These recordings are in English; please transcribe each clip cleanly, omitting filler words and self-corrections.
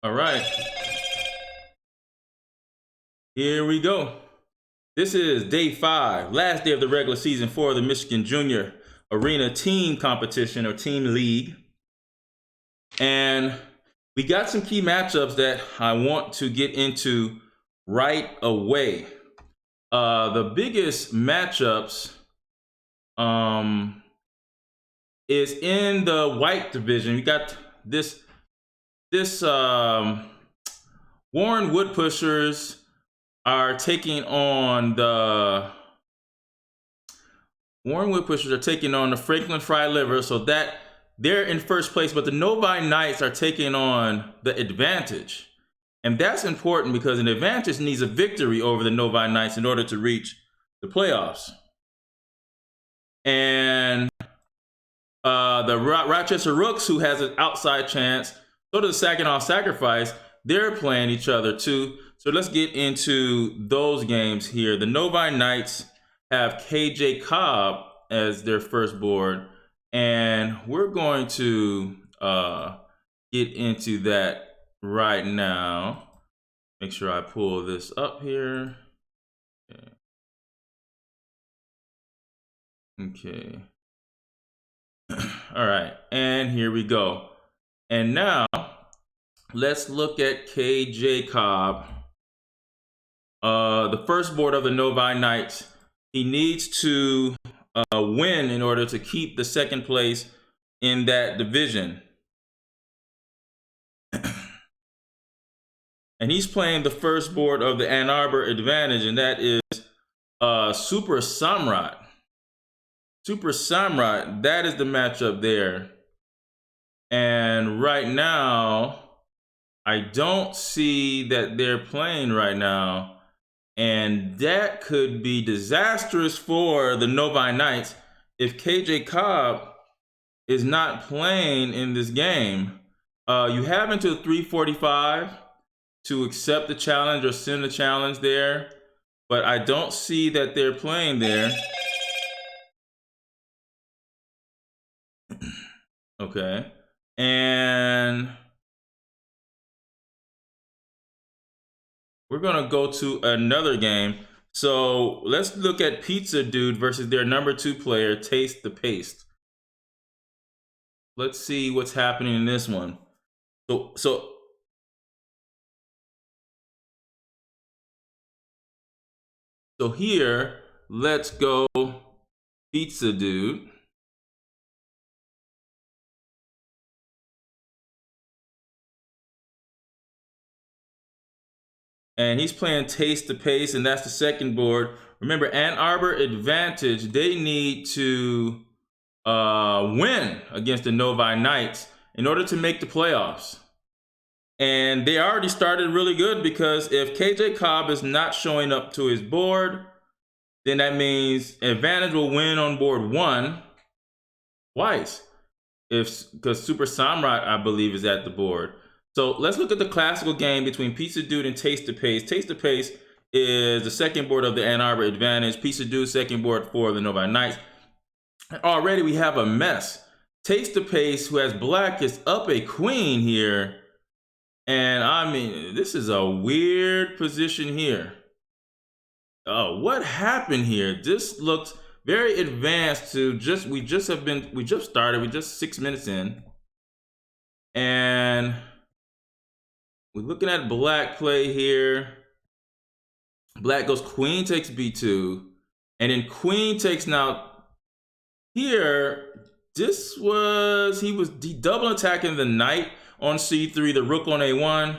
All right, here we go. This is day 5, last day of the regular season for the Michigan Junior Arena Team Competition or Team League. And we got some key matchups that I want to get into right away. The biggest matchups is in the white division. We got this Warren Wood Pushers are taking on the Franklin Fried Liver, so that they're in first place, but the Novi Knights are taking on the Advantage. And that's important because an Advantage needs a victory over the Novi Knights in order to reach the playoffs. And the Rochester Rooks, who has an outside chance, so does Saginaw Sacrifice, they're playing each other too. So let's get into those games here. The Novi Knights have KJ Cobb as their first board, and we're going to get into that right now. Make sure I pull this up here. Okay. All right, and here we go. And now let's look at KJ Cobb. The first board of the Novi Knights. He needs to win in order to keep the second place in that division. And he's playing the first board of the Ann Arbor Advantage, and that is Super Samrat. Super Samrat, that is the matchup there. And right now, I don't see that they're playing right now. And that could be disastrous for the Novi Knights if KJ Cobb is not playing in this game. You have until 3:45 to accept the challenge or send the challenge there, but I don't see that they're playing there. Okay, and we're gonna go to another game. So let's look at Pizza Dude versus their number 2 player, Taste the Paste. Let's see what's happening in this one. So here, let's go Pizza Dude. And he's playing Taste the Pace, and that's the second board. Remember, Ann Arbor Advantage, they need to win against the Novi Knights in order to make the playoffs. And they already started really good because if KJ Cobb is not showing up to his board, then that means Advantage will win on board 1 twice. Because Super Samrat, I believe, is at the board. So let's look at the classical game between Pizza Dude and Taste the Pace. Taste the Pace is the second board of the Ann Arbor Advantage. Pizza Dude, second board for the Novi Knights. And already we have a mess. Taste the Pace, who has black, is up a queen here. And I mean, this is a weird position here. Oh, what happened here? This looks very advanced to we just started, we're just 6 minutes in. And we're looking at black play here. Black goes queen takes b2, and then queen takes. Now here, he was double attacking the knight on c3, the rook on a1.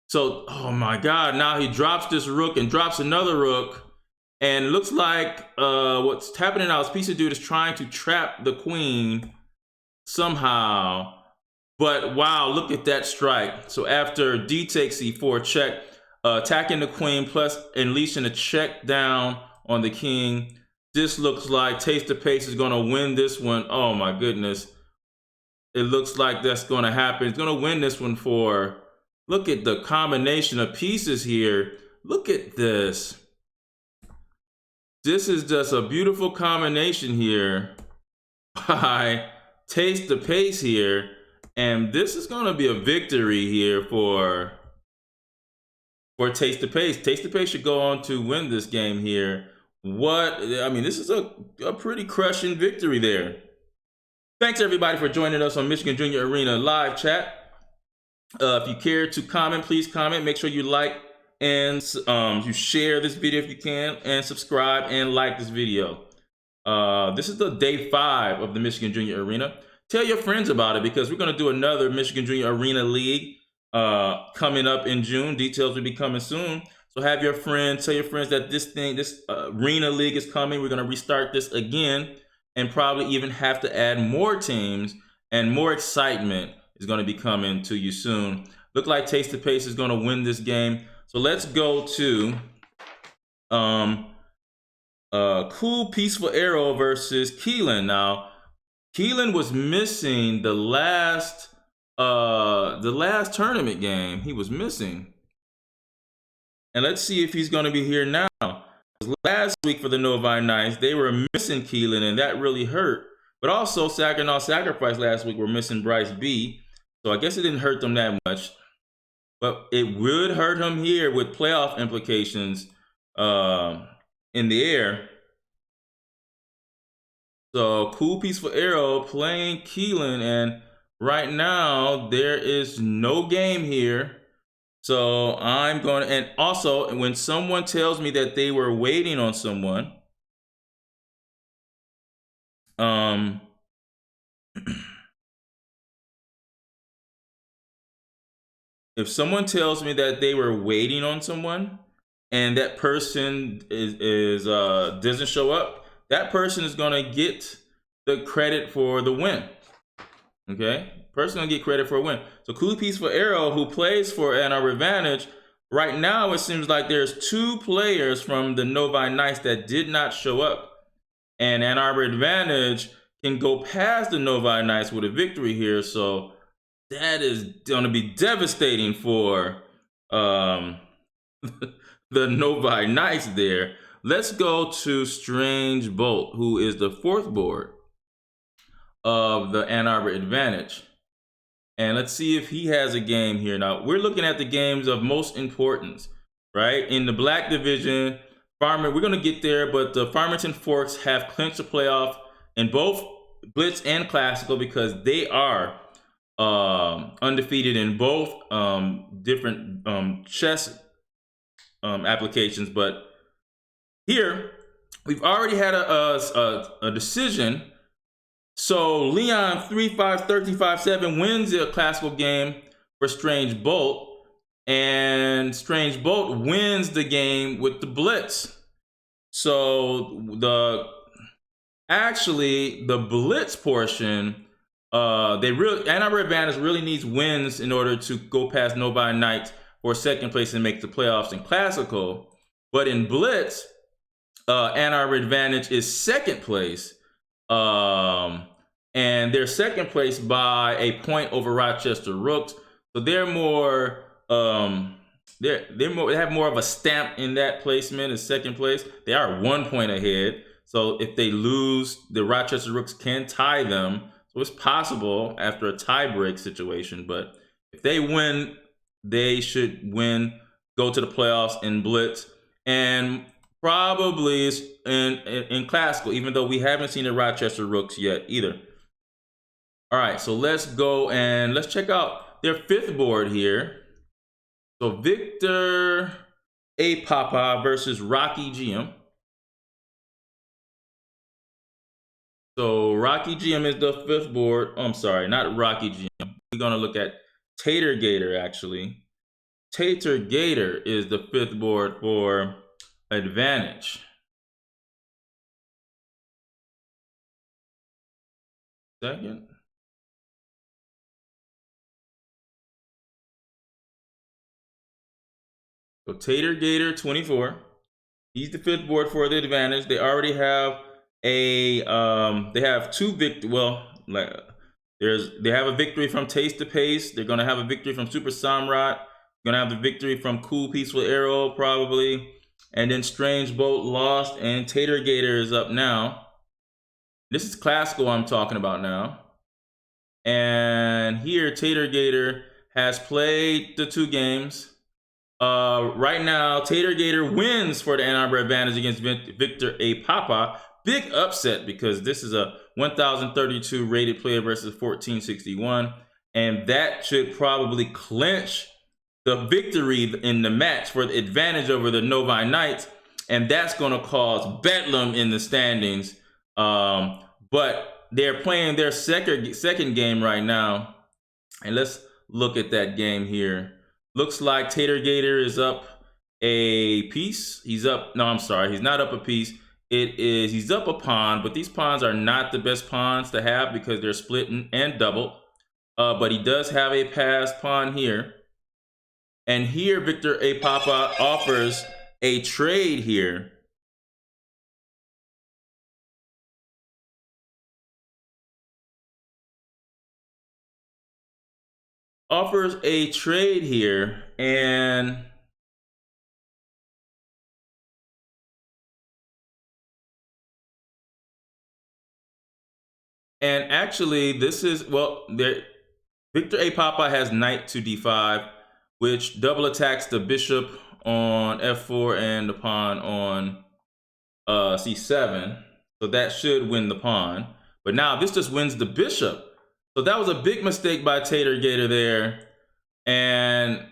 So, oh my god, now he drops this rook and drops another rook, and looks like what's happening now is Pizza Dude is trying to trap the queen somehow. But wow, look at that strike. So after d takes e4 check, attacking the queen plus unleashing a check down on the king. This looks like Taste the Pace is going to win this one. Oh my goodness. It looks like that's going to happen. It's going to win this one for... Look at the combination of pieces here. Look at this. This is just a beautiful combination here by Taste the Pace here. And this is going to be a victory here for Taste the Pace. Taste the Pace should go on to win this game here. This is a pretty crushing victory there. Thanks everybody for joining us on Michigan Junior Arena live chat. If you care to comment, please comment. Make sure you like and you share this video if you can, and subscribe and like this video. This is the day 5 of the Michigan Junior Arena. Tell your friends about it, because we're going to do another Michigan Junior Arena League coming up in June. Details will be coming soon. So have your friends, tell your friends that this Arena League is coming. We're going to restart this again, and probably even have to add more teams, and more excitement is going to be coming to you soon. Look like Taste the Pace is going to win this game. So let's go to Cool Peaceful Arrow versus Keelan. Now, Keelan was missing the last tournament game. He was missing. And let's see if he's going to be here now. Last week for the Novi Knights, they were missing Keelan, and that really hurt. But also, Saginaw Sacrifice last week were missing Bryce B. So I guess it didn't hurt them that much. But it would hurt him here with playoff implications in the air. So Cool Peaceful Arrow playing Keelan, and right now there is no game here. So I'm going to, and also when someone tells me that they were waiting on someone, if someone tells me that they were waiting on someone and that person doesn't show up, that person is going to get the credit for the win. Okay, person gonna get credit for a win. So Cool Peaceful Arrow, who plays for Ann Arbor Advantage, right now it seems like there's 2 players from the Novi Knights that did not show up, and Ann Arbor Advantage can go past the Novi Knights with a victory here. So that is gonna be devastating for the Novi Knights there. Let's go to Strange Bolt, who is the 4th board of the Ann Arbor Advantage. And let's see if he has a game here. Now, we're looking at the games of most importance, right? In the black division, we're going to get there, but the Farmington Forks have clinched the playoff in both Blitz and Classical, because they are undefeated in both different chess applications. But here, we've already had a decision. So Leon 3-5-13-5-7 wins the Classical game for Strange Bolt, and Strange Bolt wins the game with the Blitz. So the Blitz portion, Ann Arbor Advantage really needs wins in order to go past Novi Knights for 2nd place and make the playoffs in Classical. But in Blitz, Ann Arbor Advantage is 2nd place. And they're 2nd place by a point over Rochester Rooks. So they're more they have more of a stamp in that placement as 2nd place. They are 1 point ahead. So if they lose, the Rochester Rooks can tie them. So it's possible after a tie-break situation. But if they win, they should go to the playoffs in Blitz, and probably in Classical, even though we haven't seen the Rochester Rooks yet either. All right, so let's go and let's check out their 5th board here. So Victor A. Papa versus Rocky GM. So Rocky GM is the 5th board. Oh, I'm sorry, not Rocky GM. We're gonna look at Tater Gator, actually. Tater Gator is the 5th board for Advantage. Second. So Tater Gator 24. He's the 5th board for the Advantage. They already have they have 2 victory. Well, they have a victory from Taste the Pace. They're gonna have a victory from Super Samrat. Gonna have the victory from Cool Peaceful Arrow probably, and then Strange Bolt lost, and Tater Gator is up now. This is Classical I'm talking about now. And here, Tater Gator has played the 2 games. Right now, Tater Gator wins for the Ann Arbor Advantage against Victor A. Papa. Big upset because this is a 1,032 rated player versus 1,461. And that should probably clinch the victory in the match for the advantage over the Novi Knights. And that's going to cause bedlam in the standings. But they're playing their second game right now. And let's look at that game here. Looks like Tater Gator is up a piece. He's up, no, I'm sorry, he's not up a piece. He's up a pawn, but these pawns are not the best pawns to have because they're split and doubled. But he does have a passed pawn here. And here, Victor A. Papa offers a trade here. Offers a trade here, and actually this is, well, there, Victor A. Papa has knight to d5, which double attacks the bishop on f4 and the pawn on c7. So that should win the pawn. But now this just wins the bishop. So that was a big mistake by Tater Gator there. And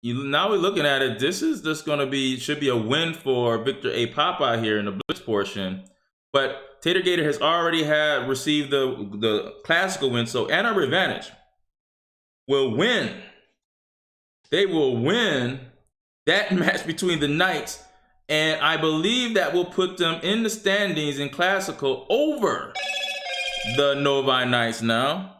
now we're looking at it. This is just going to be, should be a win for Victor A. Papa here in the blitz portion. But Tater Gator has already received the classical win. So Ann Arbor Advantage will win. They will win that match between the Knights. And I believe that will put them in the standings in classical over the Novi Knights now.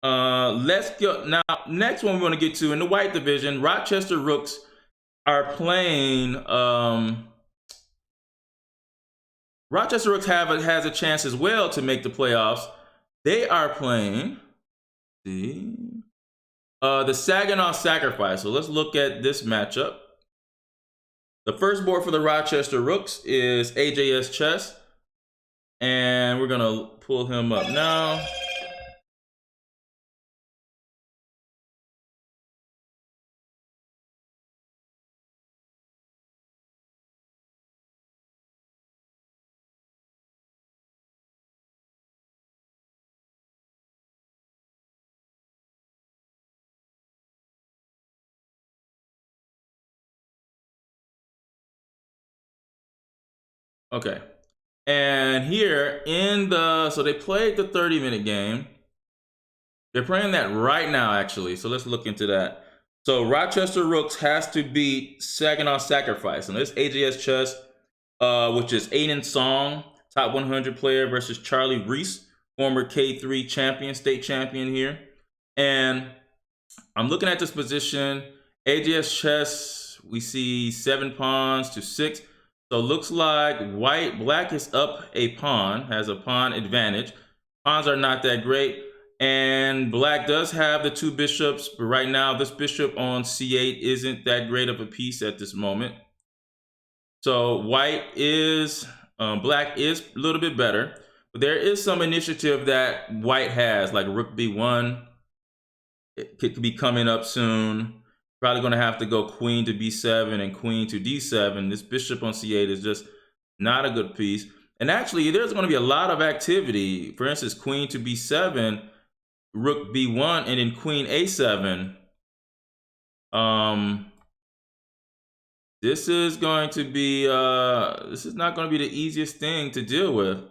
Let's go now. Next one we want to get to in the white division, Rochester Rooks are playing. Rochester Rooks has a chance as well to make the playoffs. They are playing the Saginaw Sacrifice. So let's look at this matchup. The first board for the Rochester Rooks is AJS Chess, and we're gonna pull him up now. Okay. And here in so they played the 30-minute game. They're playing that right now, actually. So let's look into that. So Rochester Rooks has to beat Saginaw Sacrifice. And this AJS Chess, which is Aiden Song, top 100 player versus Charlie Reese, former K3 champion, state champion here. And I'm looking at this position. AJS Chess, we see 7 pawns to 6. So it looks like black is up a pawn, has a pawn advantage. Pawns are not that great. And black does have the 2 bishops, but right now this bishop on c8 isn't that great of a piece at this moment. So black is a little bit better, but there is some initiative that white has, like rook b1. It could be coming up soon. Probably going to have to go queen to b7 and queen to d7. This bishop on c8 is just not a good piece. And actually, there's going to be a lot of activity. For instance, queen to b7, rook b1, and then queen a7. This is going to be this is not going to be the easiest thing to deal with.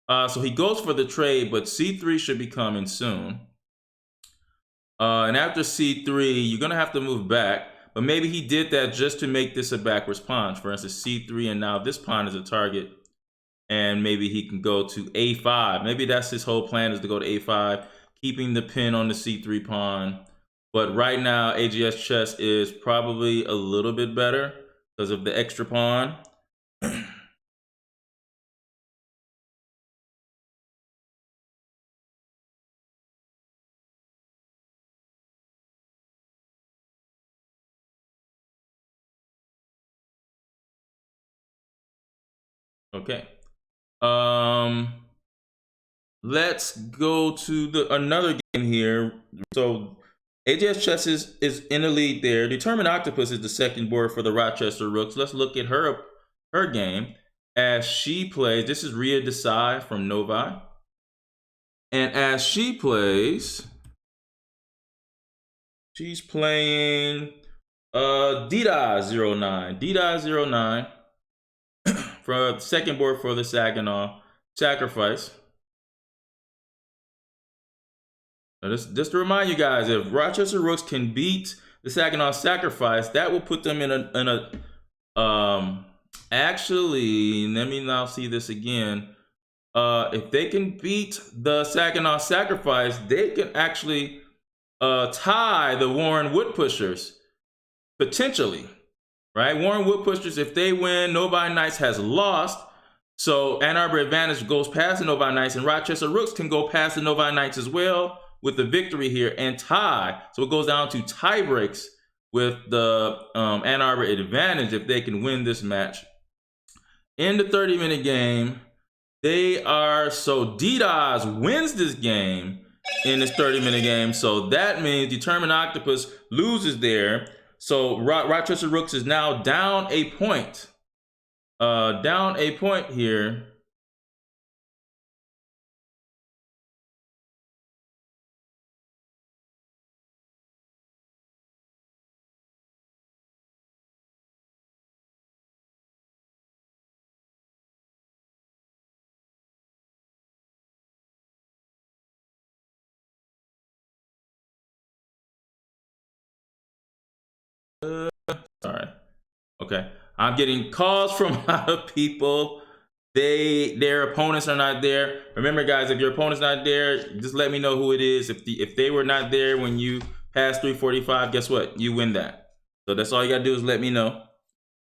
So he goes for the trade, but c3 should be coming soon. And after c3, you're going to have to move back. But maybe he did that just to make this a backwards pawn. For instance, c3, and now this pawn is a target. And maybe he can go to a5. Maybe that's his whole plan, is to go to a5, keeping the pin on the c3 pawn. But right now, AGS Chess is probably a little bit better because of the extra pawn. Okay. Let's go to another game here. So AJS Chess is in the lead there. Determined Octopus is the second board for the Rochester Rooks. Let's look at her game as she plays. This is Ria Desai from Novi. And as she plays, she's playing Dida09. Dida09 for the second board for the Saginaw Sacrifice. Now just to remind you guys, if Rochester Rooks can beat the Saginaw Sacrifice, that will put them in a actually, let me now see this again. If they can beat the Saginaw Sacrifice, they can actually tie the Warren Woodpushers, potentially, right? Warren Woodpushers, if they win, Novi Knights has lost. So Ann Arbor Advantage goes past the Novi Knights, and Rochester Rooks can go past the Novi Knights as well with the victory here and tie. So it goes down to tie breaks with the Ann Arbor Advantage if they can win this match. In the 30-minute game, so DDoS wins this game in this 30-minute game. So that means Determined Octopus loses there. So Rochester Rooks is now down a point. Down a point here. Sorry. Okay. I'm getting calls from a lot of people. Their opponents are not there. Remember, guys, if your opponent's not there, just let me know who it is. If they were not there when you passed 345, guess what? You win that. So that's all you gotta do is let me know.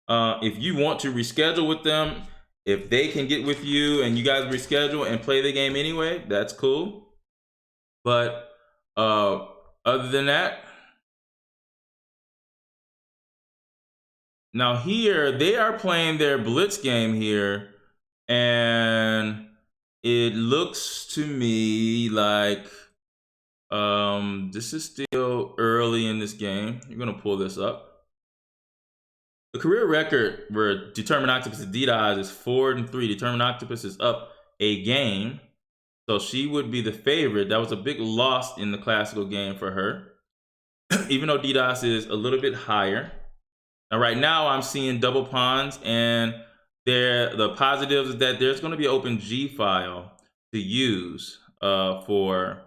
If you want to reschedule with them, if they can get with you and you guys reschedule and play the game anyway, that's cool. But other than that, now here they are playing their Blitz game here, and it looks to me like this is still early in this game. You're gonna pull this up. The career record for Determined Octopus DDoS is 4-3. Determined Octopus is up a game, so she would be the favorite. That was a big loss in the classical game for her, even though DDoS is a little bit higher. Now, right now, I'm seeing double pawns, and the positives is that there's going to be an open G file to use for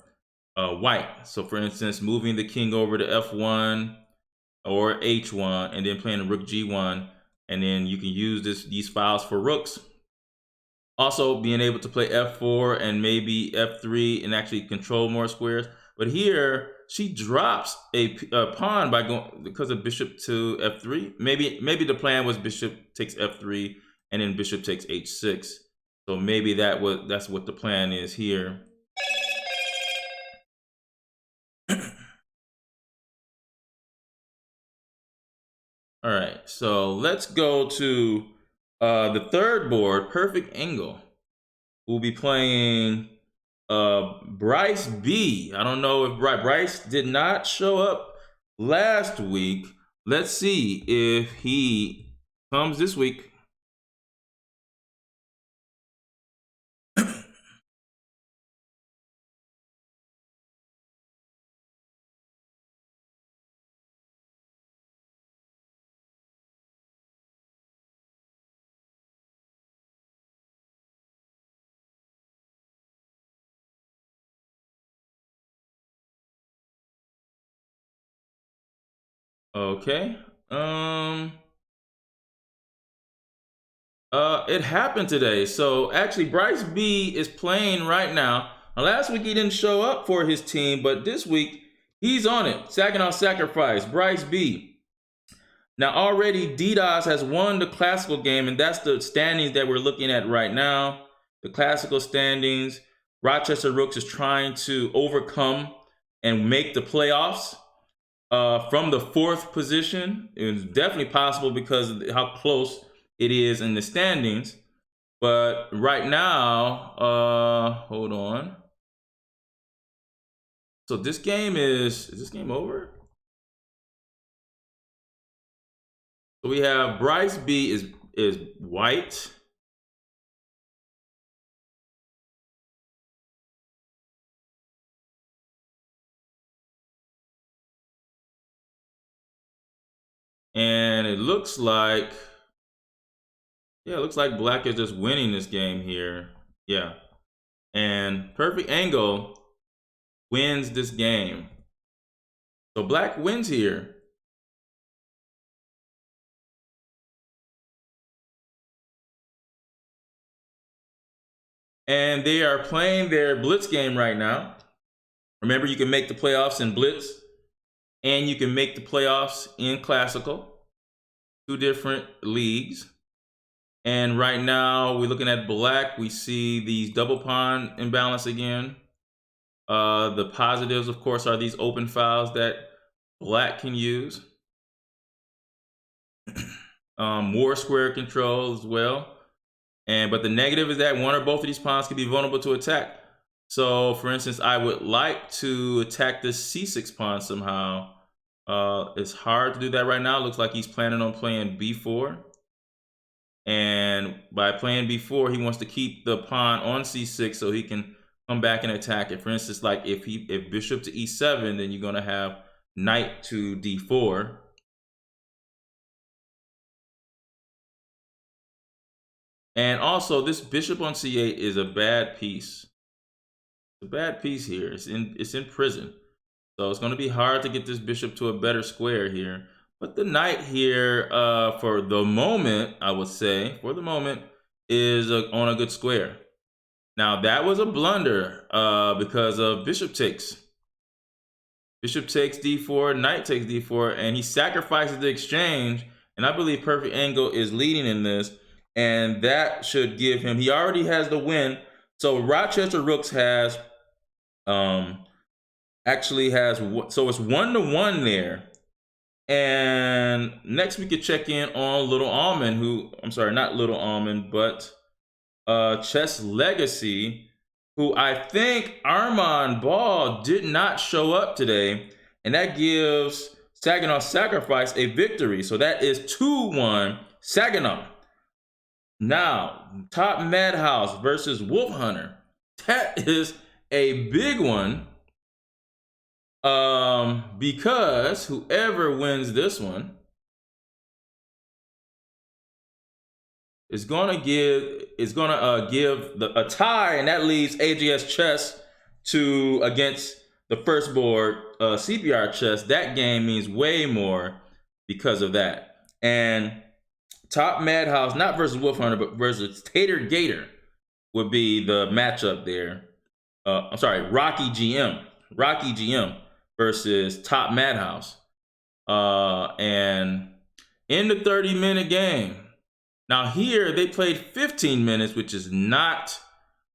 white. So, for instance, moving the king over to F1 or H1, and then playing rook G1, and then you can use these files for rooks. Also, being able to play F4 and maybe F3 and actually control more squares. But here, she drops a pawn by going because of bishop to F3. Maybe the plan was bishop takes F3 and then bishop takes H6. So maybe that's what the plan is here. All right, so let's go to the third board, Perfect Angle. We'll be playing Bryce B. I don't know if Bryce did not show up last week. Let's see if he comes this week. Okay. It happened today. So actually, Bryce B is playing right now. Now, last week he didn't show up for his team, but this week he's on it. Saginaw Sacrifice, Bryce B. Now already DDoS has won the classical game, and that's the standings that we're looking at right now. The classical standings. Rochester Rooks is trying to overcome and make the playoffs from the 4th position. It's definitely possible because of how close it is in the standings. But right now, hold on. So this game is this game over? So we have Bryce B is white. And it looks like, yeah, it looks like black is just winning this game here. Yeah. And perfect angle wins this game. So black wins here. And they are playing their Blitz game right now. Remember, you can make the playoffs in Blitz and you can make the playoffs in Classical. 2 different leagues. And right now, we're looking at black. We see these double pawn imbalance again. The positives, of course, are these open files that black can use. More square control as well. But the negative is that one or both of these pawns can be vulnerable to attack. So, for instance, I would like to attack this c6 pawn somehow. It's hard to do that right now. It looks like he's planning on playing b4. And by playing b4, he wants to keep the pawn on c6 so he can come back and attack it. For instance, like if bishop to e7, then you're going to have knight to d4. And also, this bishop on c8 is a bad piece. It's a bad piece here. It's in prison. So it's going to be hard to get this bishop to a better square here. But the knight here, for the moment, I would say, for the moment, is on a good square. Now, that was a blunder because of bishop takes. Bishop takes d4, knight takes d4, and he sacrifices the exchange. And I believe perfect angle is leading in this. And that should give him, he already has the win. So Rochester Rooks has, actually has, so it's 1-1 there. And next we could check in on Little Almond, who, I'm sorry, not Little Almond, but Chess Legacy, who I think Armand Ball did not show up today. And that gives Saginaw Sacrifice a victory. So that is 2-1 Saginaw. Now, Top Madhouse versus Wolf Hunter. That is a big one. Because whoever wins this one is gonna give a tie, and that leaves AGS Chess against the first board CPR Chess. That game means way more because of that. And Top Madhouse, not versus Wolf Hunter, but versus Tater Gator would be the matchup there. I'm sorry, Rocky GM versus Top Madhouse. And in the 30-minute game. Now here, they played 15 minutes, which is not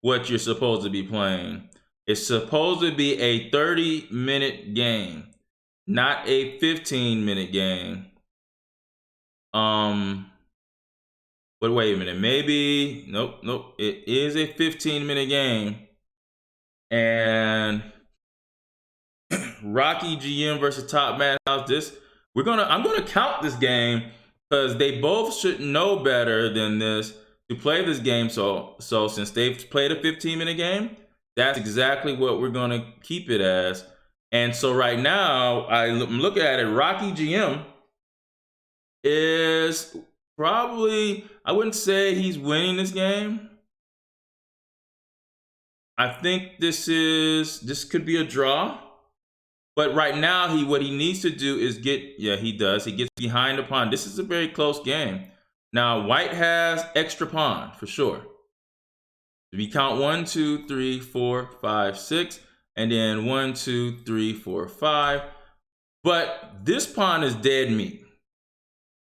what you're supposed to be playing. It's supposed to be a 30-minute game, not a 15-minute game. But wait a minute, maybe, nope. It is a 15-minute game. And Rocky GM versus Top Madhouse. I'm gonna count this game because they both should know better than this to play this game. So since they've played a 15-minute game, that's exactly what we're gonna keep it as. And so right now, I'm looking at it. Rocky GM is probably, I wouldn't say he's winning this game. I think this could be a draw. But right now, what he needs to do is he gets behind the pawn. This is a very close game. Now, white has extra pawn for sure. We count 1, 2, 3, 4, 5, 6, and then 1, 2, 3, 4, 5. But this pawn is dead meat.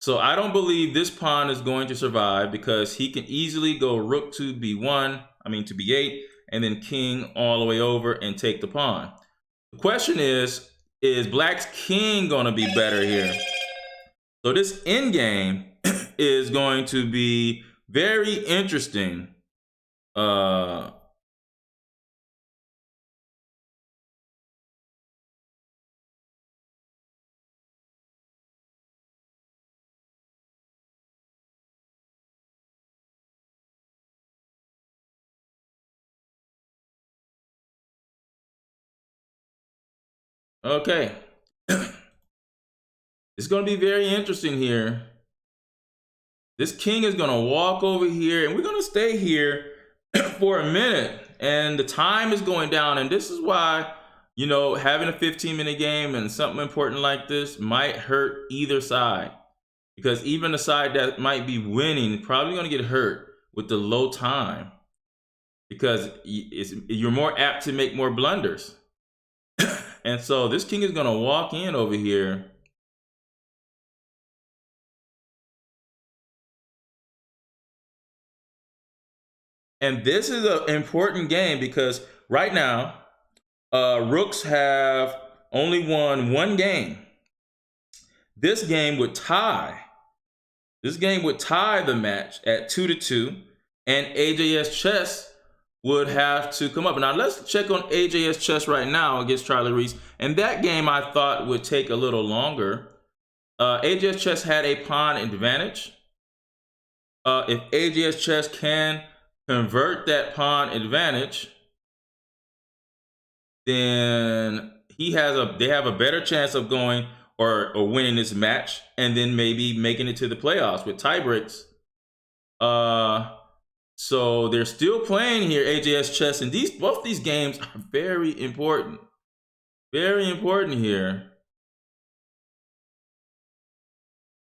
So I don't believe this pawn is going to survive because he can easily go rook to b1, to b8, and then king all the way over and take the pawn. The question is black's king going to be better here? So this endgame is going to be very interesting Uh, okay. It's going to be very interesting here. This king is going to walk over here, and we're going to stay here for a minute. And the time is going down, and this is why, you know, having a 15-minute game and something important like this might hurt either side. Because even the side that might be winning is probably going to get hurt with the low time. Because you're more apt to make more blunders. And so this king is going to walk in over here. And this is an important game because right now, rooks have only won one game. This game would tie. This game would tie the match at 2-2, and AJS Chess would have to come up. Now let's check on AJS Chess right now against Charlie Reese. And that game I thought would take a little longer. AJS Chess had a pawn advantage. If AJS Chess can convert that pawn advantage, then they have a better chance of going or winning this match, and then maybe making it to the playoffs with tie breaks. So they're still playing here, AJS Chess, and both these games are very important. Very important here.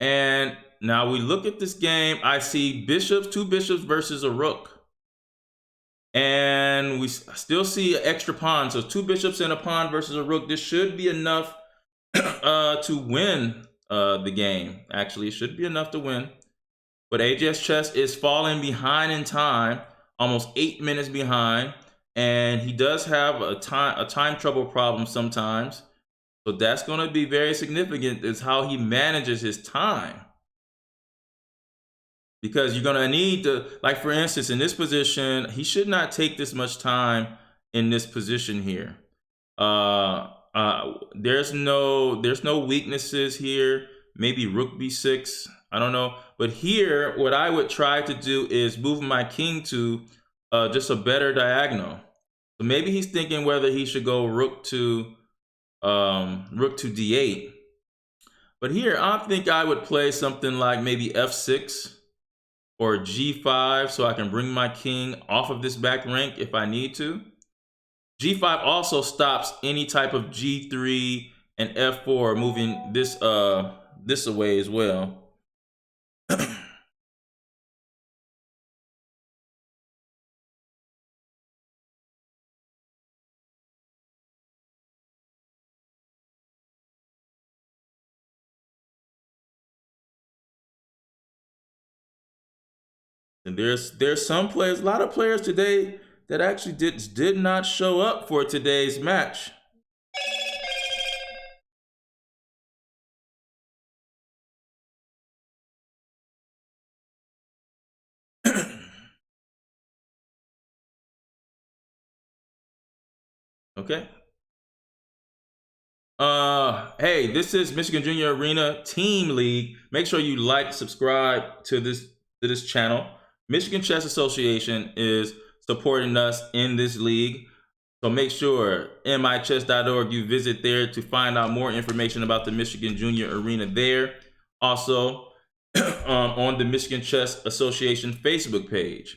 And now we look at this game, I see two bishops versus a rook. And we still see an extra pawn. So two bishops and a pawn versus a rook. This should be enough to win the game. Actually, it should be enough to win. But AJS Chess is falling behind in time, almost 8 minutes behind. And he does have a time trouble problem sometimes. So that's going to be very significant, is how he manages his time. Because you're going to need to, like for instance, in this position, he should not take this much time in this position here. There's no weaknesses here. Maybe rook b6, I don't know. But here, what I would try to do is move my king to just a better diagonal. So maybe he's thinking whether he should go rook to d8. But here, I think I would play something like maybe f6. Or g5, so I can bring my king off of this back rank if I need to. G5 also stops any type of g3 and f4 moving this away as well. And there's some players, a lot of players today that actually did not show up for today's match. Okay. Hey, this is Michigan Junior Arena Team League. Make sure you like, subscribe to this channel. Michigan Chess Association is supporting us in this league. So make sure michess.org, you visit there to find out more information about the Michigan Junior Arena there. Also, on the Michigan Chess Association Facebook page.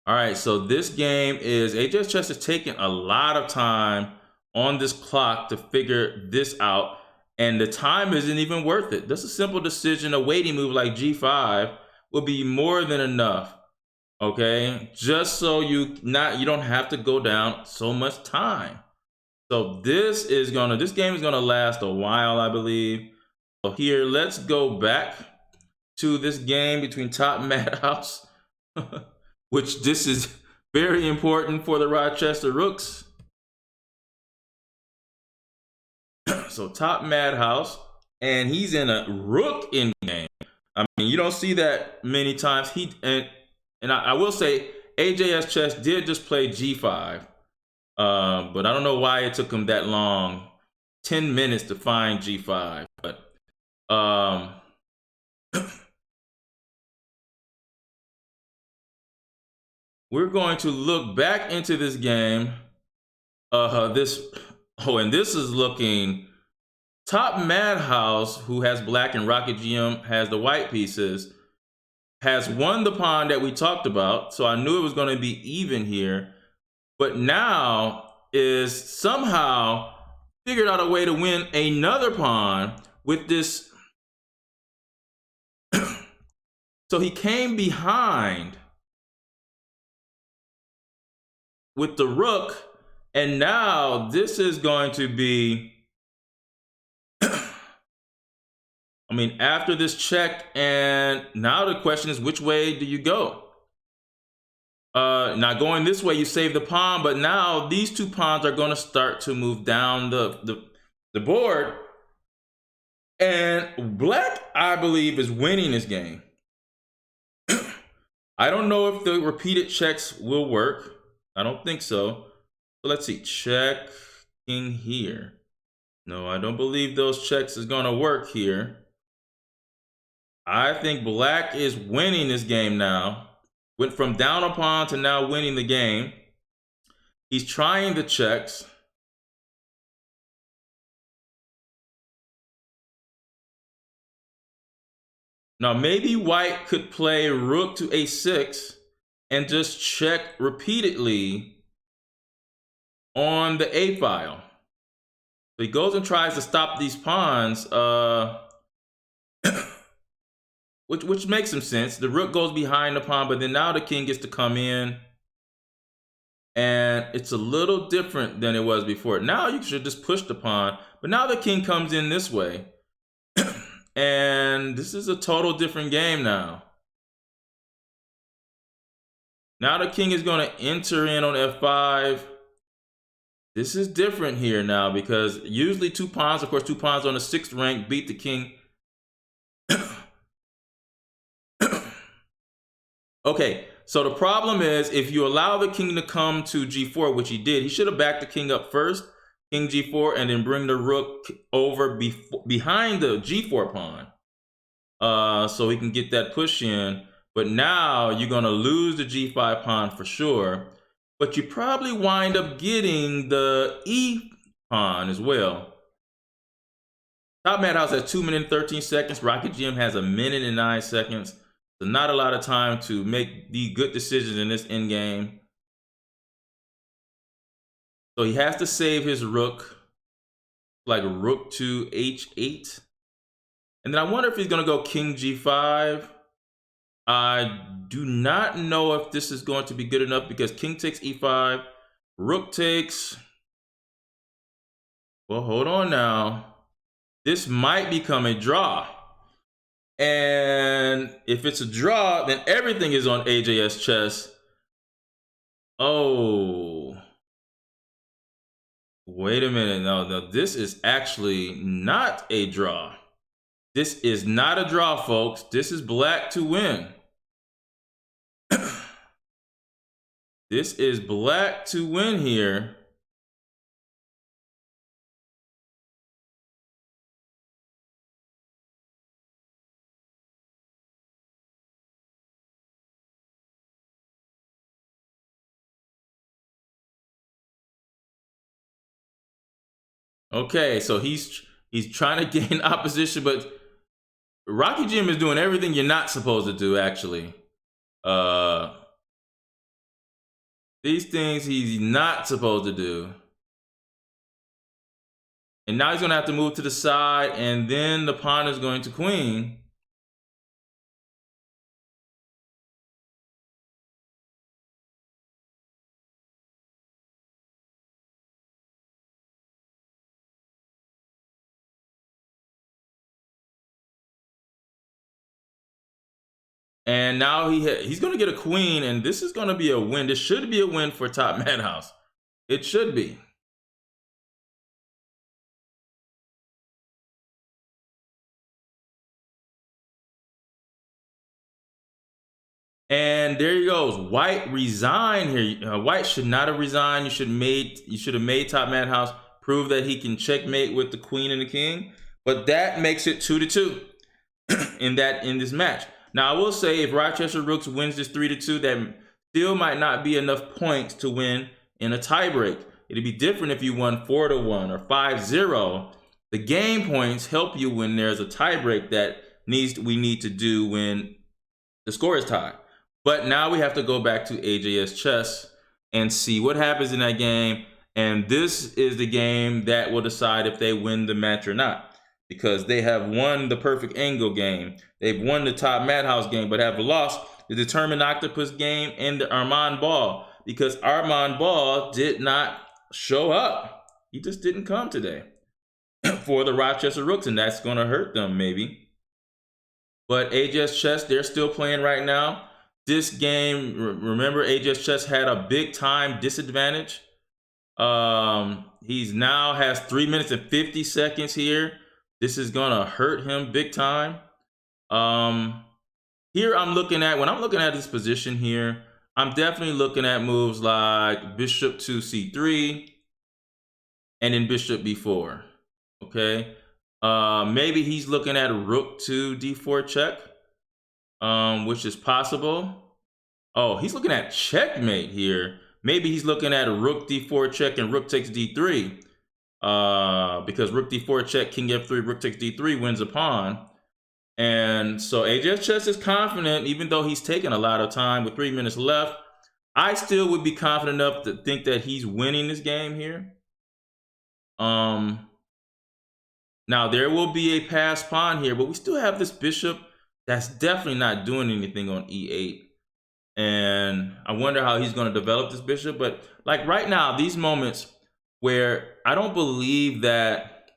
All right, so this game is, AJS Chess is taking a lot of time on this clock to figure this out, and the time isn't even worth it. Just a simple decision, a waiting move like g5 will be more than enough, okay? Just so you don't have to go down so much time. So this game is gonna last a while, I believe. So here, let's go back to this game between Top Madhouse, which this is very important for the Rochester Rooks. So Top Madhouse, and he's in a rook in game. I mean, you don't see that many times. And I will say, AJS Chess did just play G5, but I don't know why it took him that long, 10 minutes to find G5. But we're going to look back into this game. And this is looking top Madhouse, who has black, and Rocket GM has the white pieces, has won the pawn that we talked about. So I knew it was going to be even here, but now is somehow figured out a way to win another pawn with this. So he came behind with the rook, and now this is going to be, I mean, after this check, and now the question is, which way do you go? Now going this way, you save the pawn, but now these two pawns are going to start to move down the board, and black, I believe, is winning this game. I don't know if the repeated checks will work. I don't think so. So let's see, check king here. No, I don't believe those checks is going to work here. I think black is winning this game now. Went from down a pawn to now winning the game. He's trying the checks. Now maybe white could play rook to a6 and just check repeatedly on the a file. So he goes and tries to stop these pawns, which makes some sense. The rook goes behind the pawn, but then now the king gets to come in, and it's a little different than it was before. Now you should just push the pawn, but now the king comes in this way, and this is a total different game now. Now the king is going to enter in on f5. This is different here now, because usually two pawns, of course, two pawns on the 6th rank beat the king. Okay, so the problem is, if you allow the king to come to g4, which he did, he should have backed the king up first, king g4, and then bring the rook over behind the g4 pawn, so he can get that push in. But now you're going to lose the g5 pawn for sure, but you probably wind up getting the e pawn as well. Top Madhouse has 2 minutes and 13 seconds. Rocket GM has 1 minute and 9 seconds. So not a lot of time to make the good decisions in this endgame. So he has to save his rook, like rook to h8. And then I wonder if he's going to go king g5. I do not know if this is going to be good enough, because king takes e5, rook takes. Well, hold on now. This might become a draw. And if it's a draw, then everything is on AJS Chess. Oh, wait a minute. No, this is actually not a draw. This is not a draw, folks. This is black to win. This is black to win here. Okay, so he's trying to gain opposition, but Rocky Jim is doing everything you're not supposed to do, actually. These things he's not supposed to do. And now he's going to have to move to the side, and then the pawn is going to queen. And now he's going to get a queen, and this is going to be a win. This should be a win for Top Madhouse. It should be. And there he goes. White resigned here. White should not have resigned. You should have made top madhouse prove that he can checkmate with the queen and the king. But that makes it 2-2 in this match. Now I will say, if Rochester Rooks wins this 3-2, that still might not be enough points to win in a tiebreak. It'd be different if you won 4-1 or 5-0. The game points help you when there's a tiebreak that we need to do when the score is tied. But now we have to go back to AJS Chess and see what happens in that game. And this is the game that will decide if they win the match or not, because they have won the Perfect Angle game. They've won the Top Madhouse game, but have lost the Determined Octopus game and the Armand Ball, because Armand Ball did not show up. He just didn't come today for the Rochester Rooks, and that's going to hurt them maybe. But AJS Chess, they're still playing right now. This game, remember, AJS Chess had a big time disadvantage. He's now has 3 minutes and 50 seconds here. This is gonna hurt him big time. Here I'm looking at, when I'm looking at this position here, I'm definitely looking at moves like bishop to c3 and then bishop b4. Okay. Maybe he's looking at rook to d4 check, which is possible. Oh, he's looking at checkmate here. Maybe he's looking at a rook d4 check and rook takes d3, because rook d4 check, king f3, rook takes d3 wins a pawn. And so AJS Chess is confident, even though he's taken a lot of time with 3 minutes left. I still would be confident enough to think that he's winning this game here. Now there will be a passed pawn here, but we still have this bishop that's definitely not doing anything on e8. And I wonder how he's going to develop this bishop. But like right now, these moments where I don't believe that.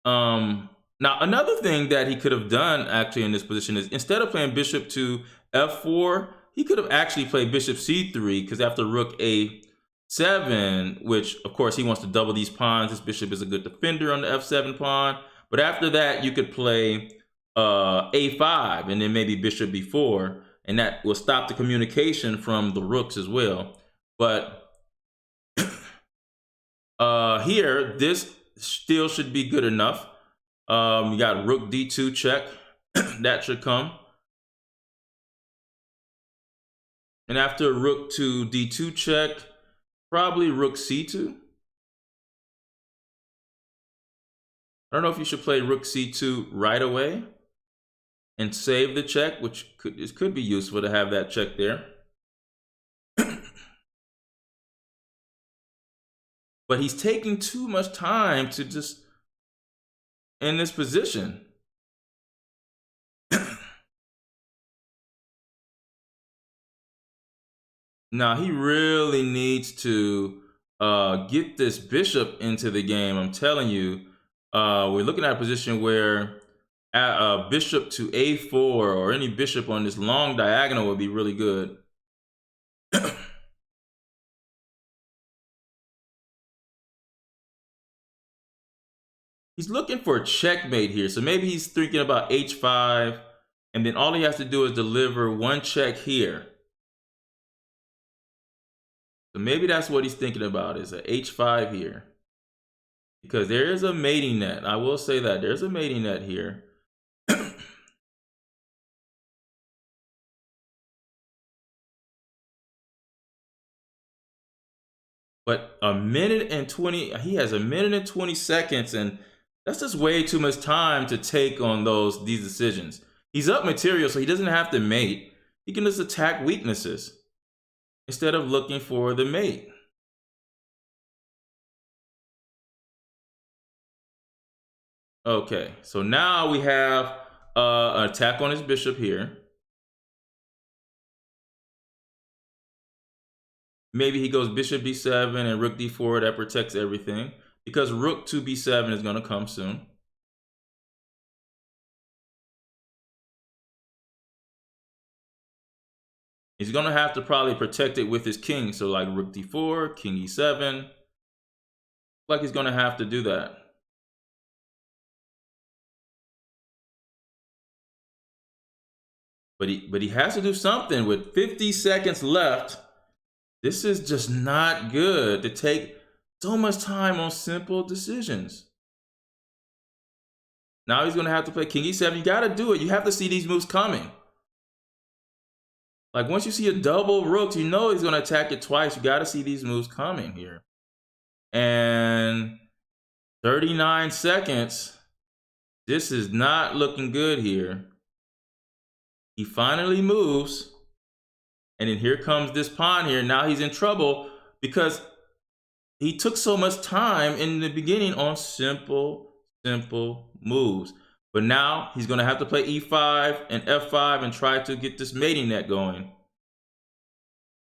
Now, another thing that he could have done actually in this position is, instead of playing bishop to f4, he could have actually played bishop c3, because after rook a7, which of course he wants to double these pawns, this bishop is a good defender on the f7 pawn. But after that, you could play a5 and then maybe bishop b4. And that will stop the communication from the rooks as well. But here, this still should be good enough. You got rook d2 check. That should come. And after rook to d2 check, probably rook c2. I don't know if you should play rook c2 right away and save the check, which could be useful to have that check there. But he's taking too much time to just in this position. Now he really needs to get this bishop into the game. I'm telling you, we're looking at a position where bishop to a4 or any bishop on this long diagonal would be really good. He's looking for a checkmate here, so maybe he's thinking about h5, and then all he has to do is deliver one check here. So maybe that's what he's thinking about, is a h5 here, because there is a mating net. I will say that there's a mating net here. But a minute and 20, he has a minute and 20 seconds, and that's just way too much time to take on these decisions. He's up material, so he doesn't have to mate. He can just attack weaknesses instead of looking for the mate. Okay, so now we have an attack on his bishop here. Maybe he goes bishop b7 and rook d4. That protects everything, because rook to b7 is going to come soon. He's going to have to probably protect it with his king. So like rook d4, king e7. Like he's going to have to do that. but he has to do something with 50 seconds left. This is just not good to take so much time on simple decisions. Now he's going to have to play king e7. You got to do it. You have to see these moves coming. Like once you see a double rook, you know he's going to attack it twice. You got to see these moves coming here. And 39 seconds. This is not looking good here. He finally moves. And then here comes this pawn here. Now he's in trouble because he took so much time in the beginning on simple moves. But now he's going to have to play e5 and f5 and try to get this mating net going.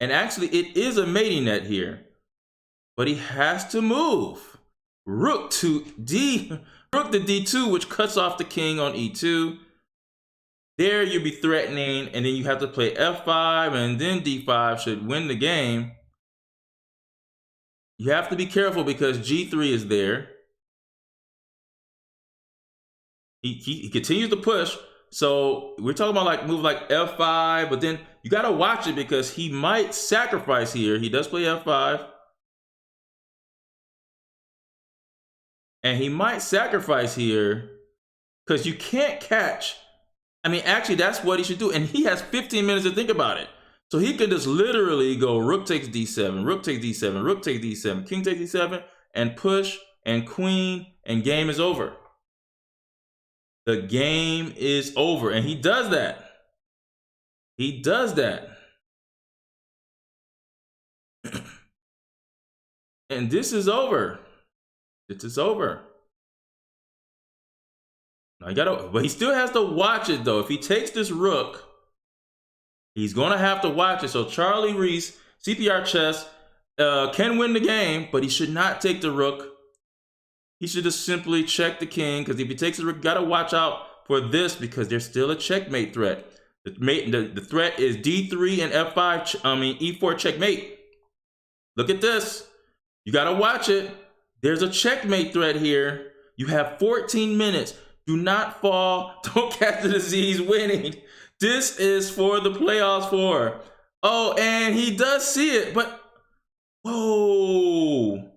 And actually, it is a mating net here. But he has to move. Rook to d2, which cuts off the king on e2. There you'll be threatening, and then you have to play f5, and then d5 should win the game. You have to be careful because g3 is there. He continues to push. So we're talking about like move like f5, but then you got to watch it because he might sacrifice here. He does play f5. And he might sacrifice here because you can't catch. I mean, actually, that's what he should do. And he has 15 minutes to think about it. So he could just literally go rook takes d7, rook takes d7, rook takes d7, king takes d7, and push, and queen, and game is over. The game is over. And he does that. He does that. And this is over. This is over. But he still has to watch it though. If he takes this rook, he's gonna have to watch it. So Charlie Reese, CPR chess, can win the game, but he should not take the rook. He should just simply check the king, because if he takes the rook, gotta watch out for this because there's still a checkmate threat. The threat is d3 and f5. E4 checkmate. Look at this. You gotta watch it. There's a checkmate threat here. You have 14 minutes. Do not fall. Don't catch the disease winning. This is for the playoffs for. Oh, and he does see it, but whoa.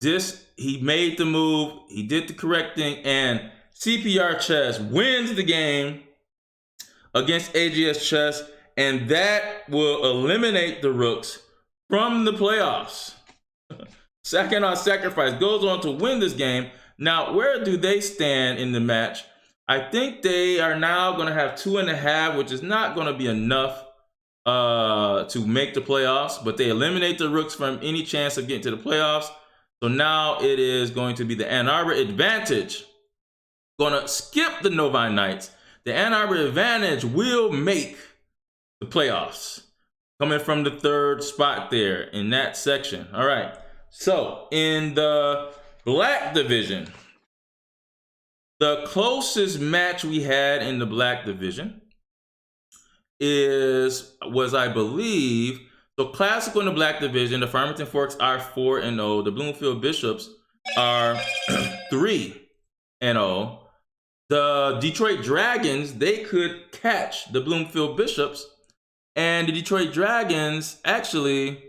He made the move. He did the correct thing, and CPR Chess wins the game against AGS Chess, and that will eliminate the Rooks from the playoffs. Second sacrifice goes on to win this game. Now, where do they stand in the match? I think they are now going to have 2.5, which is not going to be enough to make the playoffs, but they eliminate the Rooks from any chance of getting to the playoffs. So now it is going to be the Ann Arbor advantage. Going to skip the Novi Knights. The Ann Arbor advantage will make the playoffs, coming from the 3rd spot there in that section. All right. So in the black division, the closest match we had in the black division was I believe, so classical in the black division, the Farmington Forks are 4-0. The Bloomfield Bishops are 3-0. The Detroit Dragons, they could catch the Bloomfield Bishops, and the Detroit Dragons, actually,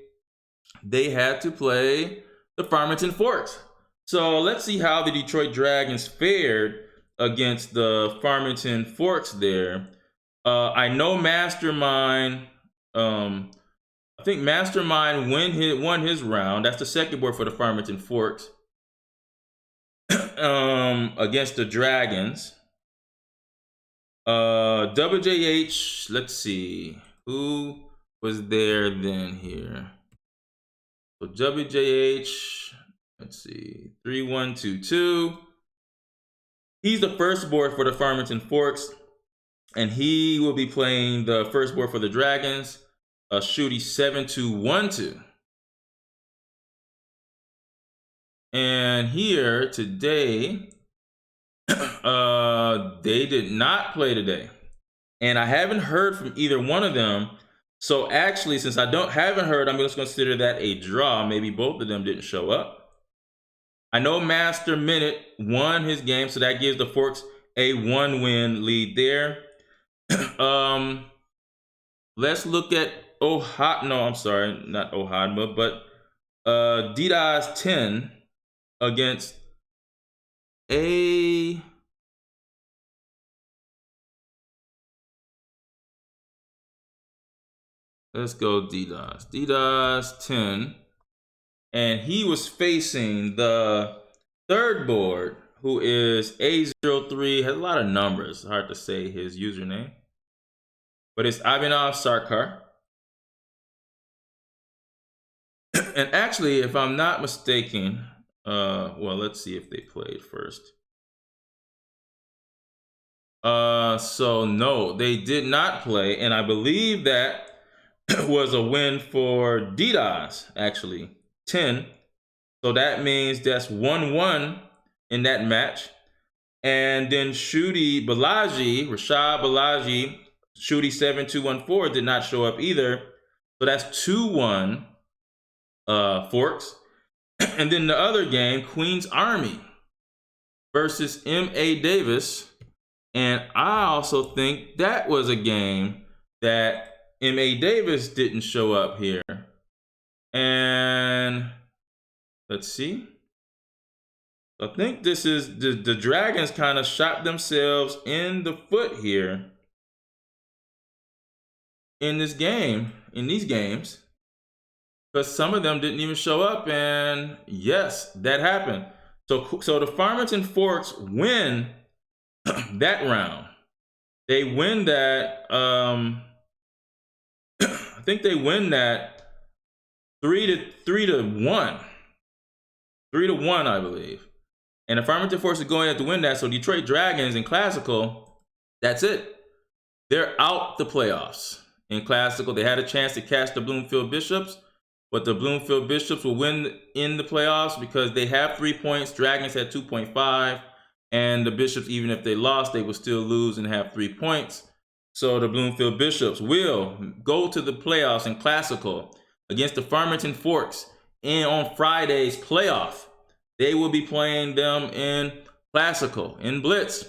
they had to play the Farmington Forks. So let's see how the Detroit Dragons fared against the Farmington Forks there. I know Mastermind, I think Mastermind won his round. That's the second board for the Farmington Forks against the Dragons. WJH, let's see. Who was there then here? So WJH, let's see, 3122. He's the first board for the Farmington Forks, and he will be playing the first board for the Dragons, Shooty 7212. And here today, they did not play today, and I haven't heard from either one of them. So actually, since I haven't heard, I'm just consider that a draw. Maybe both of them didn't show up. I know Master Minute won his game, so that gives the Forks a 1-win lead there. Let's look at no, I'm sorry, not Ohadma, but DDoS 10 against a let's go DDoS. DDoS 10. And he was facing the third board, who is A03, has a lot of numbers. It's hard to say his username. But it's Ivanov Sarkar. And actually, if I'm not mistaken, well, let's see if they played first. So no, they did not play, and I believe that was a win for DDoS, actually, 10. So that means that's 1-1 in that match. And then Rashad Balaji, Shooty 7214 did not show up either. So that's 2-1 Forks. And then the other game, Queen's Army versus M.A. Davis. And I also think that was a game that M.A. Davis didn't show up here. And let's see. I think this is the Dragons kind of shot themselves in the foot here in this game, in these games, because some of them didn't even show up. And yes, that happened. So the Farmington Forks win that round. They win that. I think they win that 3-1, 3-1, I believe. And the Farmington Force is going to win that. So Detroit Dragons in Classical, that's it. They're out the playoffs. In Classical, they had a chance to catch the Bloomfield Bishops, but the Bloomfield Bishops will win in the playoffs because they have 3 points. Dragons had 2.5. And the Bishops, even if they lost, they would still lose and have 3 points. So the Bloomfield Bishops will go to the playoffs in Classical against the Farmington Forks on Friday's playoff. They will be playing them in Classical, in Blitz.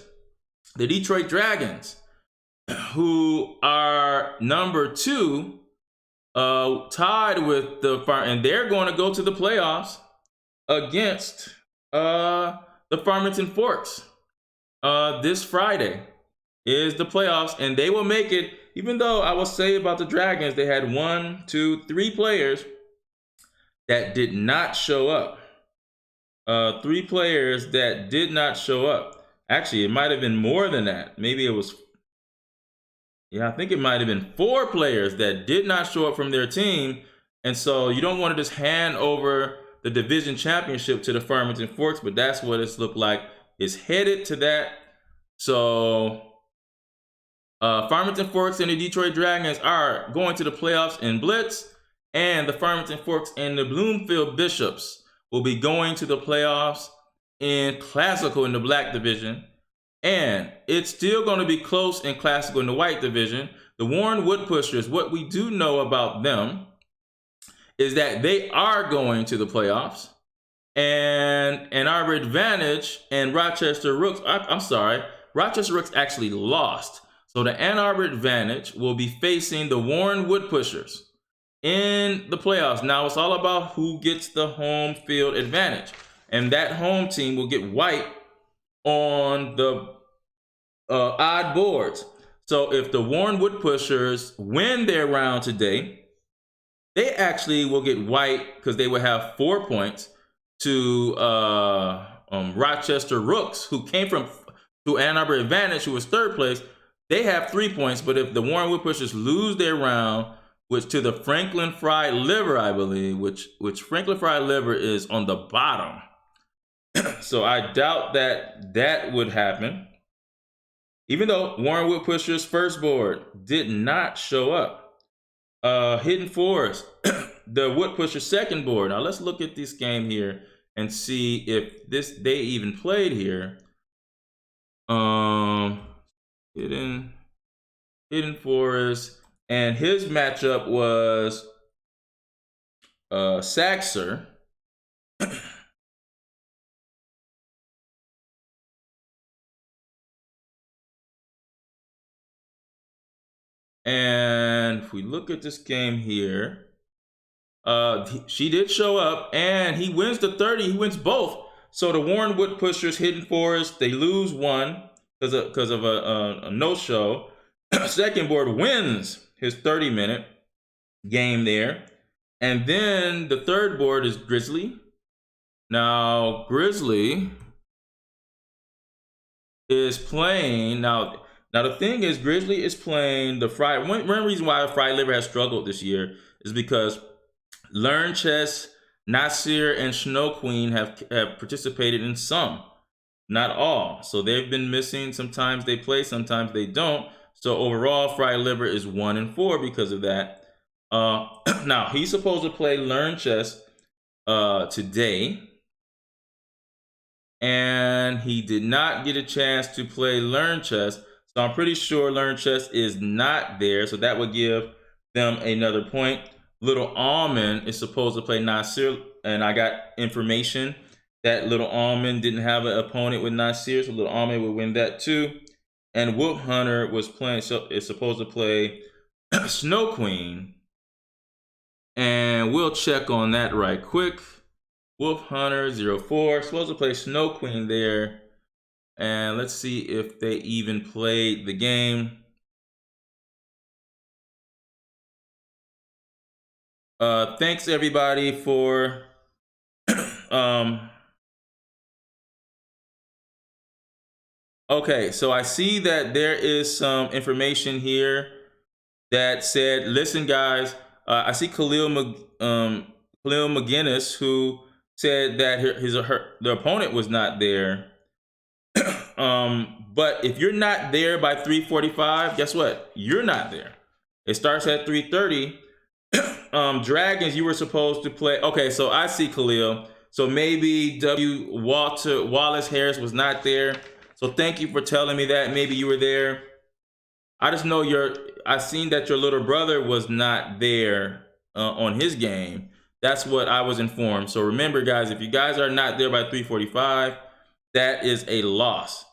The Detroit Dragons, who are number 2, tied with the and they're going to go to the playoffs against the Farmington Forks. This Friday is the playoffs, and they will make it. Even though I will say about the Dragons, they had 1, 2, 3 players that did not show up. 3 players that did not show up. Actually, it might have been more than that. Maybe it was, I think it might have been 4 players that did not show up from their team. And so you don't want to just hand over the division championship to the Farmington Forks, but that's what it's looked like. It's headed to that. So Farmington Forks and the Detroit Dragons are going to the playoffs in Blitz, and the Farmington Forks and the Bloomfield Bishops will be going to the playoffs in Classical in the Black division. And it's still going to be close in Classical in the White division. The Warren Woodpushers, what we do know about them is that they are going to the playoffs. And Ann Arbor Advantage and Rochester Rooks, Rochester Rooks actually lost. So the Ann Arbor Advantage will be facing the Warren Woodpushers in the playoffs. Now it's all about who gets the home field advantage. And that home team will get white on the odd boards. So if the Warren Woodpushers win their round today, they actually will get white because they will have 4 points to Rochester Rooks, who came from to Ann Arbor Advantage, who was 3rd place. They have 3 points, but if the Warren Woodpushers lose their round, which to the Franklin Fried Liver, I believe, which Franklin Fried Liver is on the bottom. So I doubt that would happen. Even though Warren Woodpusher's first board did not show up. Hidden Forest, the Woodpusher second board. Now let's look at this game here and see if they even played here. Hidden Forest, and his matchup was Saxer. we look at this game here, she did show up, and he wins the 30. He wins both. So the Warren Wood Pushers, Hidden Forest, they lose one because of a no-show. Second board wins his 30-minute game there. And then the third board is Grizzly. Now, Grizzly is playing. Now the thing is, Grizzly is playing the Friday. One reason why Friday Liver has struggled this year is because Learn Chess, Nasir, and Snow Queen have participated in some, not all. So they've been missing. Sometimes they play, sometimes they don't. So overall, Friday Liver is 1-4 because of that. Now he's supposed to play Learn Chess today, and he did not get a chance to play Learn Chess. So I'm pretty sure Learn Chess is not there. So that would give them another point. Little Almond is supposed to play Nasir, and I got information that Little Almond didn't have an opponent with Nasir, so Little Almond would win that too. And Wolf Hunter was playing, so is supposed to play Snow Queen, and we'll check on that right quick. Wolf Hunter 04 supposed to play Snow Queen there, and let's see if they even played the game. Thanks everybody for okay, so I see that there is some information here that said, listen guys, I see Khalil McGinnis, who said that the opponent was not there. But if you're not there by 3:45, guess what? You're not there. It starts at 3:30. Dragons, you were supposed to play. Okay, so I see Khalil. So maybe Wallace Harris was not there. So thank you for telling me that. Maybe you were there. I just know I seen that your little brother was not there on his game. That's what I was informed. So remember, guys, if you guys are not there by 3:45, that is a loss.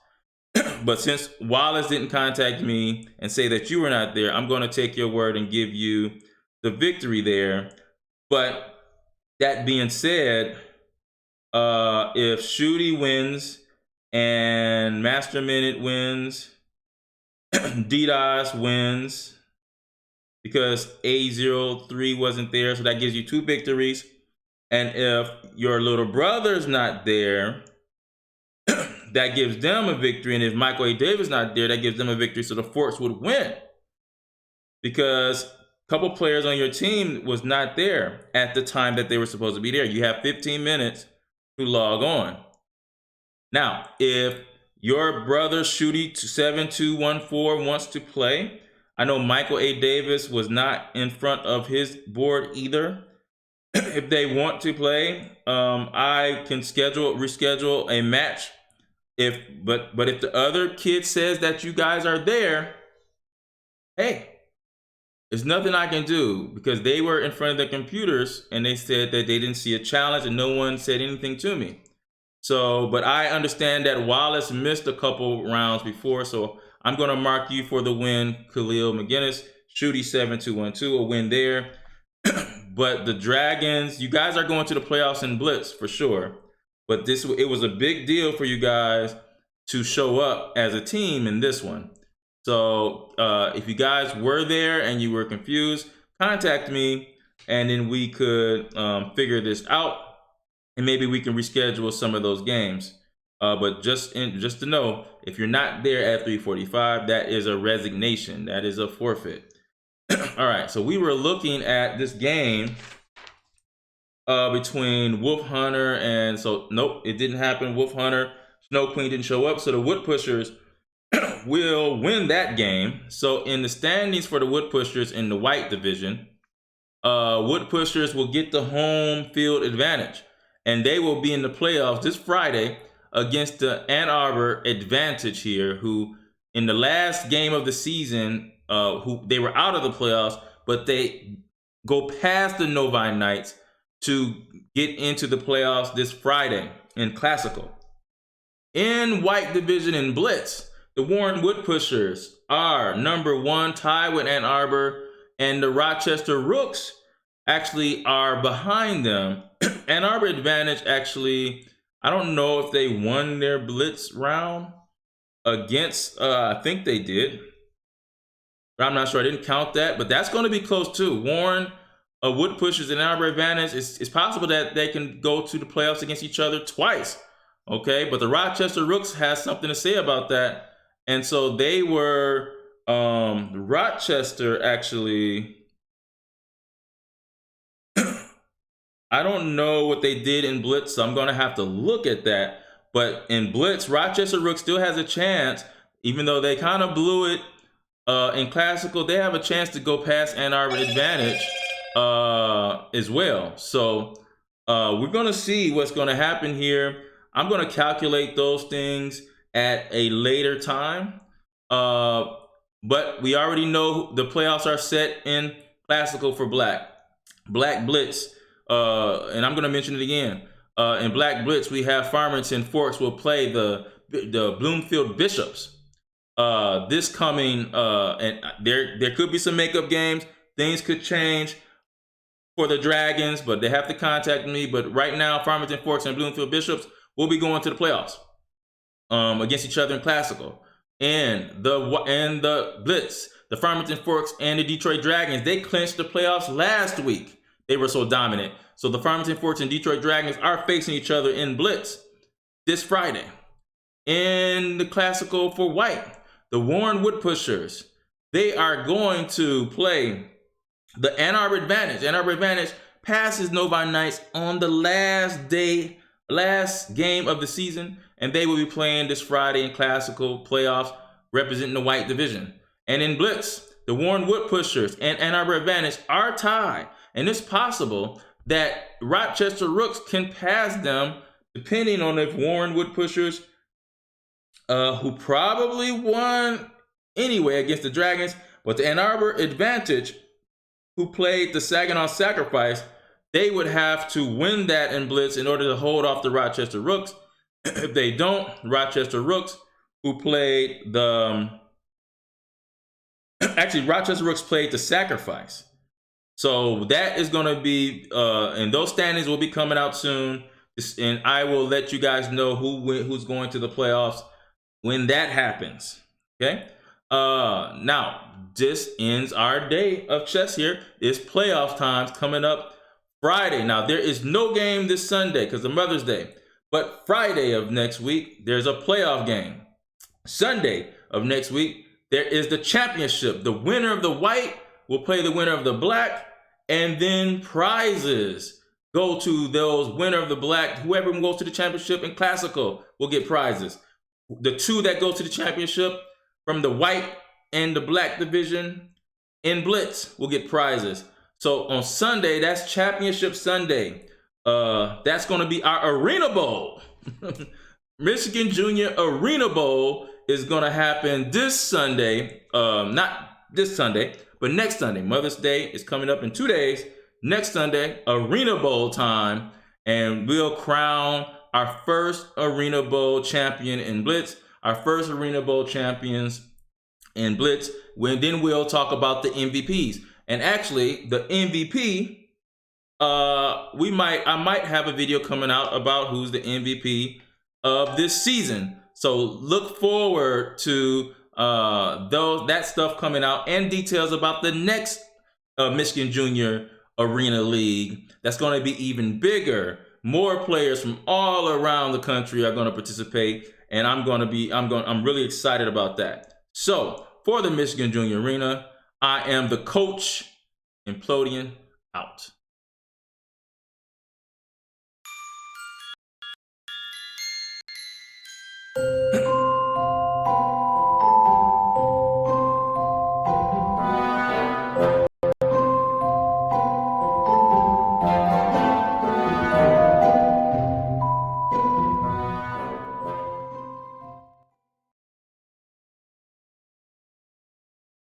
But since Wallace didn't contact me and say that you were not there, I'm going to take your word and give you the victory there. But that being said, if Shooty wins and Master Minute wins, DDoS wins because A03 wasn't there, so that gives you 2 victories. And if your little brother's not there, that gives them a victory. And if Michael A. Davis not there, that gives them a victory. So the Forks would win because a couple players on your team was not there at the time that they were supposed to be there. You have 15 minutes to log on. Now, if your brother Shooty 7214 wants to play, I know Michael A. Davis was not in front of his board either. If they want to play, I can reschedule a match. But if the other kid says that you guys are there, hey, there's nothing I can do because they were in front of the computers and they said that they didn't see a challenge and no one said anything to me. So, but I understand that Wallace missed a couple rounds before, so I'm going to mark you for the win, Khalil McGinnis. Shooty 7212, a win there. But the Dragons, you guys are going to the playoffs in Blitz for sure. But it was a big deal for you guys to show up as a team in this one. So if you guys were there and you were confused, contact me and then we could figure this out and maybe we can reschedule some of those games. But just to know, if you're not there at 3:45, that is a resignation. That is a forfeit. All right, so we were looking at this game between Wolf Hunter and nope, it didn't happen. Wolf Hunter, Snow Queen didn't show up, so the Wood Pushers will win that game. So in the standings for the Wood Pushers in the white division, Wood Pushers will get the home field advantage, and they will be in the playoffs this Friday against the Ann Arbor Advantage here, who in the last game of the season, who they were out of the playoffs, but they go past the Novi Knights to get into the playoffs this Friday in Classical. In white division in Blitz, the Warren Wood Pushers are number 1, tied with Ann Arbor and the Rochester Rooks actually are behind them. Ann Arbor Advantage actually, I don't know if they won their Blitz round against, I think they did, but I'm not sure. I didn't count that, but that's going to be close too. Warren Wood Pushers and Ann Arbor Advantage, it's possible that they can go to the playoffs against each other twice. Okay, but the Rochester Rooks has something to say about that. And so they were, Rochester actually, I don't know what they did in Blitz, so I'm going to have to look at that. But in Blitz, Rochester Rooks still has a chance, even though they kind of blew it in Classical. They have a chance to go past Ann Arbor Advantage as well. So we're going to see what's going to happen here. I'm going to calculate those things at a later time. But we already know the playoffs are set in Classical for Black Blitz. And I'm going to mention it again. In Black Blitz, we have Farmington Forks will play the Bloomfield Bishops this coming, and there could be some makeup games. Things could change for the Dragons, but they have to contact me. But right now, Farmington Forks and Bloomfield Bishops will be going to the playoffs against each other in Classical. And the Blitz, the Farmington Forks and the Detroit Dragons, they clinched the playoffs last week. They were so dominant. So the Farmington Forks and Detroit Dragons are facing each other in Blitz this Friday. In the Classical for White, the Warren Wood Pushers, they are going to play the Ann Arbor Advantage. Ann Arbor Advantage passes Novi Knights on the last game of the season, and they will be playing this Friday in Classical playoffs representing the White Division. And in Blitz, the Warren Wood Pushers and Ann Arbor Advantage are tied. And it's possible that Rochester Rooks can pass them, depending on if Warren Wood Pushers, who probably won anyway against the Dragons, but the Ann Arbor Advantage, who played the Saginaw Sacrifice, they would have to win that in Blitz in order to hold off the Rochester Rooks. If they don't, Rochester Rooks, who played the... Actually, Rochester Rooks played the Sacrifice. So that is going to be, and those standings will be coming out soon. And I will let you guys know who's going to the playoffs when that happens. Okay. Now, this ends our day of chess here. It's playoff times coming up Friday. Now, there is no game this Sunday because of Mother's Day. But Friday of next week, there's a playoff game. Sunday of next week, there is the championship. The winner of the white will play the winner of the black, and then prizes go to those winner of the black. Whoever goes to the championship in Classical will get prizes. The two that go to the championship from the white and the black division in Blitz will get prizes. So on Sunday, that's Championship Sunday. That's going to be our Arena Bowl. Michigan Junior Arena Bowl is going to happen this Sunday. Not this Sunday, but next Sunday. Mother's Day is coming up in 2 days. Next Sunday, Arena Bowl time. And we'll crown our first Arena Bowl champion in Blitz. Our first Arena Bowl champions in Blitz. Then we'll talk about the MVPs. And actually, the MVP, I might have a video coming out about who's the MVP of this season. So look forward to that stuff coming out and details about the next Michigan Junior Arena League. That's going to be even bigger. More players from all around the country are going to participate, and I'm really excited about that. So for the Michigan Junior Arena, I am the coach. Implodian out.